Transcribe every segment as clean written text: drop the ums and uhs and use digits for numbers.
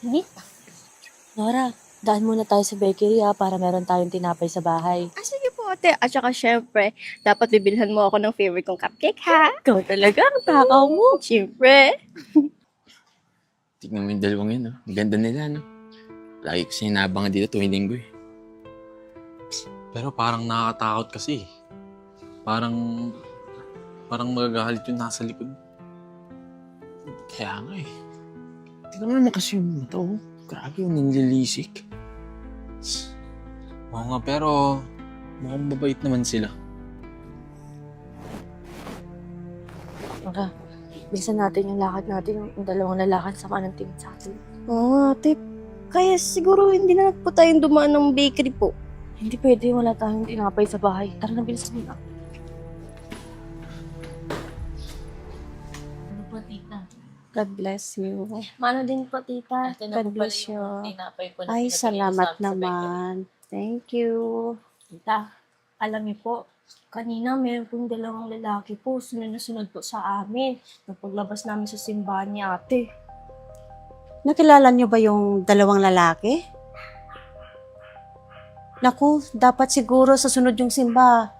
Init. Nora, daan muna tayo sa bakery para meron tayong tinapay sa bahay. Sige po ate. At saka syempre, dapat bibilhan mo ako ng favorite kong cupcake ha. Ikaw talaga, ang takaw mo. Syempre. Tignan mo yung dalawang yun, no? Ang ganda nila, no? Lagi ko sinabangan dito tuwing linggo, eh. Pero parang nakakatakot kasi. Parang magagalit yung nasa likod. Kaya nga, eh. Tignan mo naman kasi yung mata, oh. Grabe yung nanlilisik. Oo nga, pero mukhang mabait naman sila. Nora, bilisan natin yung lakad natin. Yung dalawang lalakad sama ng tingin sa atin. Oo nga ate. Kaya siguro hindi na po tayong dumaan ng bakery po. Hindi pwede, wala tayong tinapay sa bahay. Tara na, bilisan mo na. Ano po, tita? God bless you. Mano din po tita. God bless you. Tinapay po na Ay, pinabili salamat sa amin sa bakery. naman. Thank you. Tita, alam niyo po, kanina meron pong dalawang lalaki po, sunod na sunod po sa amin. Nung paglabas namin sa simbahan ni ate. Nakilala niyo ba yung dalawang lalaki? Naku, dapat siguro sa sunod yung simba.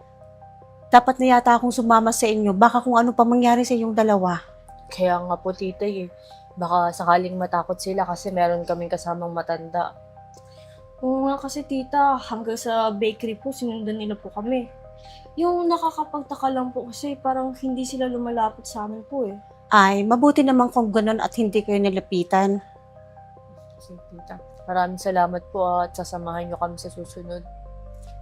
Dapat na yata akong sumama sa inyo. Baka kung ano pa mangyari sa inyong dalawa. Kaya nga po, tita, eh. Baka sakaling matakot sila kasi meron kaming kasamang matanda. Oo nga kasi tita, hanggang sa bakery po, sinundan nila po kami. Yung nakakapagtaka lang po kasi parang hindi sila lumalapit sa amin po eh. Ay, mabuti naman kung ganun at hindi kayo nilapitan. Kasi, tita, maraming salamat po at sasamahan niyo kami sa susunod.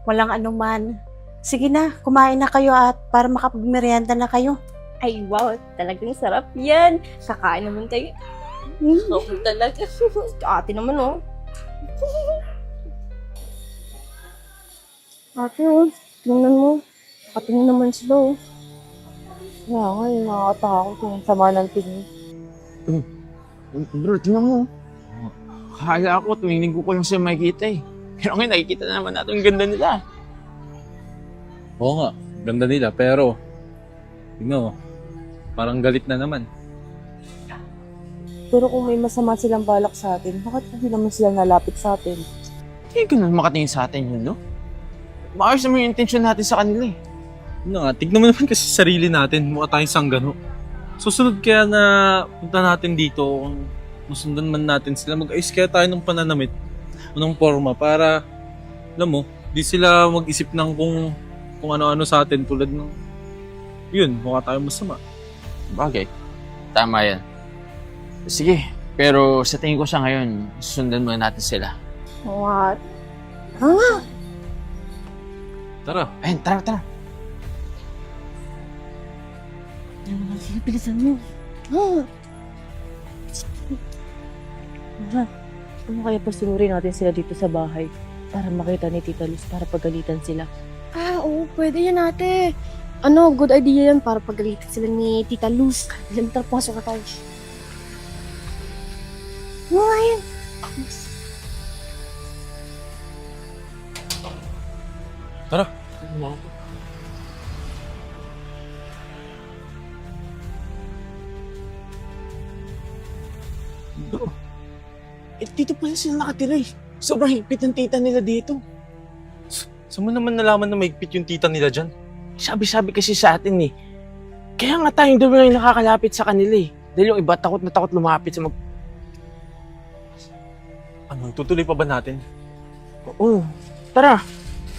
Walang anuman. Sige na, kumain na kayo at para makapagmerienda na kayo. Ay wow, talagang sarap yan. Kakain naman tayo. Oo talaga. Ate naman oh. Ate oh, tingnan mo. Nakatingin naman sila oh. Kaya nga, yung nakakatakot yung sama ng tingin. Bro, tingnan mo. Akala ko, tuwing linggo ko lang siya makikita, eh. Pero ngayon, nakikita na naman natin ang ganda nila. Oo nga, ganda nila, pero tingnan mo, parang galit na naman. Pero kung may masama silang balak sa atin, bakit hindi naman sila nalapit sa atin? Hindi ko na makatingin sa atin yun, no? Maayos naman yung intention natin sa kanila, eh. Ano nga, tignan mo naman kasi sarili natin, mukha tayong sanggano. Susunod kaya na punta natin dito, kung masundan man natin sila, mag-ayos kaya tayo ng pananamit, ng forma, para, alam mo, di sila mag-isip ng kung ano-ano sa atin tulad ng, yun, mukha tayong masama. Bagay. Tama yan. Sige, pero sa tingin ko sa ngayon, susundan muna natin sila. What? Tara. Ayun, tara, tara. Sige, bilisan mo. Nora, ano kaya pasunurin natin sila dito sa bahay para makita ni Tita Luz para pagalitan sila? Oo, pwede yan ate. Ano, good idea yan para pagalitan sila ni Tita Luz. Yan, tara, pasok na tayo. Mga yan. Tara. Bro, dito pala sila nakatira, eh. Sobrang higpit ng tita nila dito. Saan mo naman nalaman na maigpit yung tita nila dyan? Sabi-sabi kasi sa atin, eh. Kaya nga tayong dalawa yung nakakalapit sa kanila, eh. Dahil yung iba takot na takot lumapit sa Ano, tutuloy pa ba natin? Oo. Tara.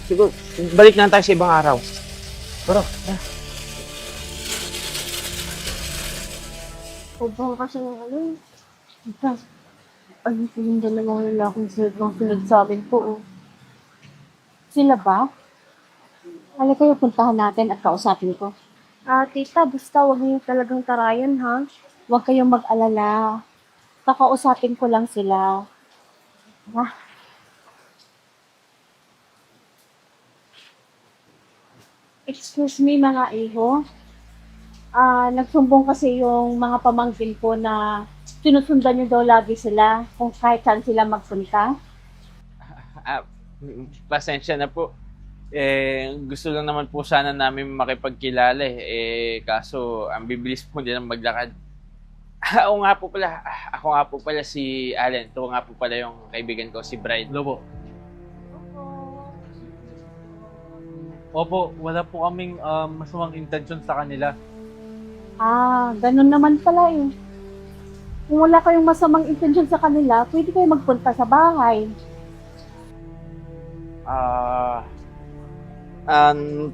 Siguro, balik na tayo sa ibang araw. Tara. Sobrang kasi ng ano. Tita, ano po yung dalawang lalaking sunod sa amin po? Oh. Sila ba? Halika kayo, puntahan natin at kausapin ko. Tita, basta wag niyo talagang tarayan ha. Huwag kayong mag-alala. Kakausapin ko lang sila. Excuse me mga iho. Nagsumbong kasi yung mga pamangkin ko na sinusundan niyo daw lagi sila kung kahit saan sila magpunta. Pasensya na po. Gusto lang naman po sana namin makipagkilala, eh. Kaso, ang bibilis po nilang maglakad. Oo nga po pala. Ako nga po pala si Allen. Ito nga po pala yung kaibigan ko, si Bride. Hello po. Opo, wala po kaming masamang intention sa kanila. Ganun naman pala eh. Kung wala kayong masamang intensyon sa kanila, pwede kayo magpunta sa bahay.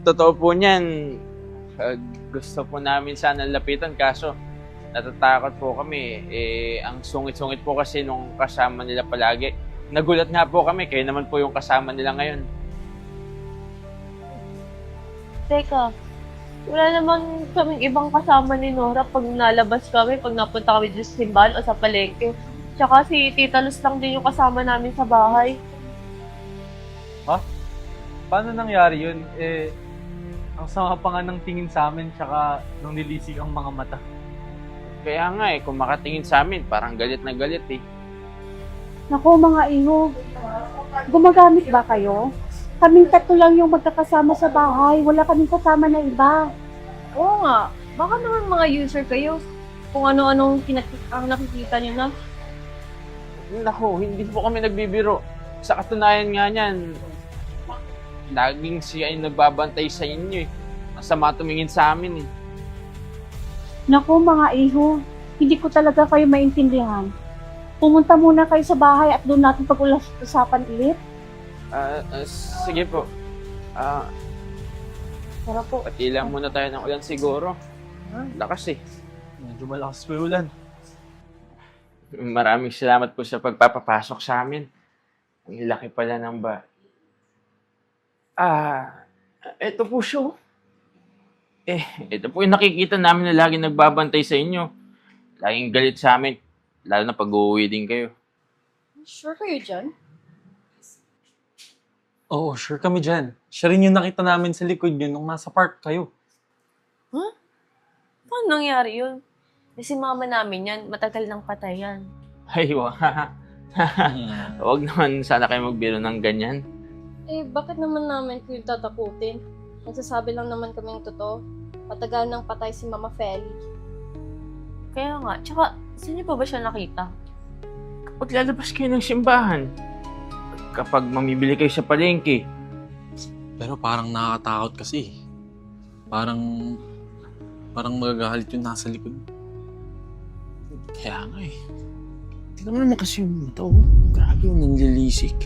Totoo po niyan. Gusto po namin sana lapitan kaso natatakot po kami. Ang sungit-sungit po kasi nung kasama nila palagi. Nagulat nga po kami, kayo naman po yung kasama nila ngayon. Teka, wala naman kaming ibang kasama ni Nora pag nalabas kami, pag napunta kami sa simbahan o sa palengke. Tsaka si Tita Luz lang din yung kasama namin sa bahay. Paano nangyari yun? Ang sama pa nga ng tingin sa amin, tsaka nung nilisik ang mga mata. Kaya nga kung makatingin sa amin, parang galit na galit Naku mga iho, gumagamit ba kayo? Kaming tatlo lang yung magkakasama sa bahay, wala kaming kasama na iba. Oo nga, baka naman mga user kayo. Kung ano-anong ang nakikita nyo na. Naku, hindi po kami nagbibiro. Sa katunayan nga niyan, laging siya ay nagbabantay sa inyo Masama tumingin sa amin Naku mga iho, hindi ko talaga kayo maintindihan. Pumunta muna kayo sa bahay at doon natin pag-usapan ulit. Sige po. Tara po. Patilang muna tayo ng ulan siguro. Lakas Medyo malakas po yung ulan. Maraming salamat po sa pagpapapasok sa amin. Ang laki pala ng ba. Ito po siya. Ito po yung nakikita namin na lagi nagbabantay sa inyo. Laging galit sa amin. Lalo na pag-uwi din kayo. Sure kayo dyan? Oo, sure kami dyan. Siya rin yung nakita namin sa likod nyo nung nasa park kayo. Paano nangyari yun? Si mama namin yan, matagal nang patay yan. Ay, Huwag naman sana kayo magbiro ng ganyan. Bakit naman namin kayo tatakutin? Nagsasabi lang naman kaming totoo. Matagal nang patay si Mama Feli. Kaya nga, tsaka, saan niyo pa ba siya nakita? Kapag lalabas kayo ng simbahan, kapag mamibili kayo sa palengke, Pero parang nakakatakot kasi. Parang magagalit yung nasa likod. kaya nga tingnan mo naman kasi yung mata Grabe yung nanlilisik.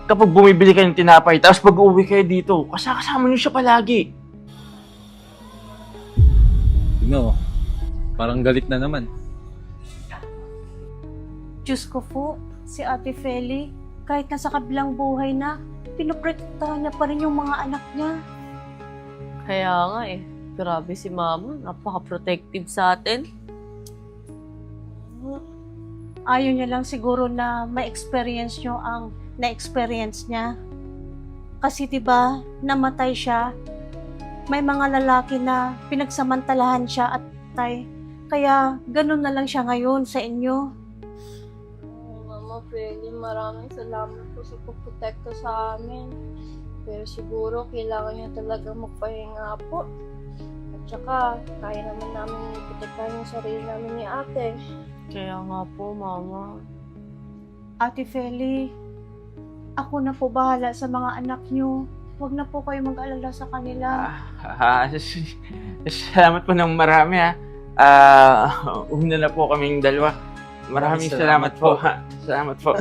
Kapag bumibili kayo ng tinapay, tapos pag uwi kayo dito, kasama niyo siya palagi. No, parang galit na naman. Diyos ko po, si Ate Feli, kahit nasa kabilang buhay na, pinoprotektahan niya pa rin yung mga anak niya. Kaya nga grabe si Mama, napaka-protective sa atin. Ayaw niya lang siguro na ma-experience niyo ang na-experience niya. Kasi 'di ba, namatay siya. May mga lalaki na pinagsamantalahan siya at patay. Kaya ganun na lang siya ngayon sa inyo. Mama Feli, maraming salamat po sa pagprotekta sa amin. Pero siguro kailangan niya talaga magpahinga po. At saka, kaya naman namin protektahan yung sarili namin ni ate. Kaya nga po, Mama. Ate Feli, ako na po bahala sa mga anak niyo. Huwag na po kayo mag-alala sa kanila. Salamat po ng marami una na po kaming dalawa. Maraming salamat po. Salamat po.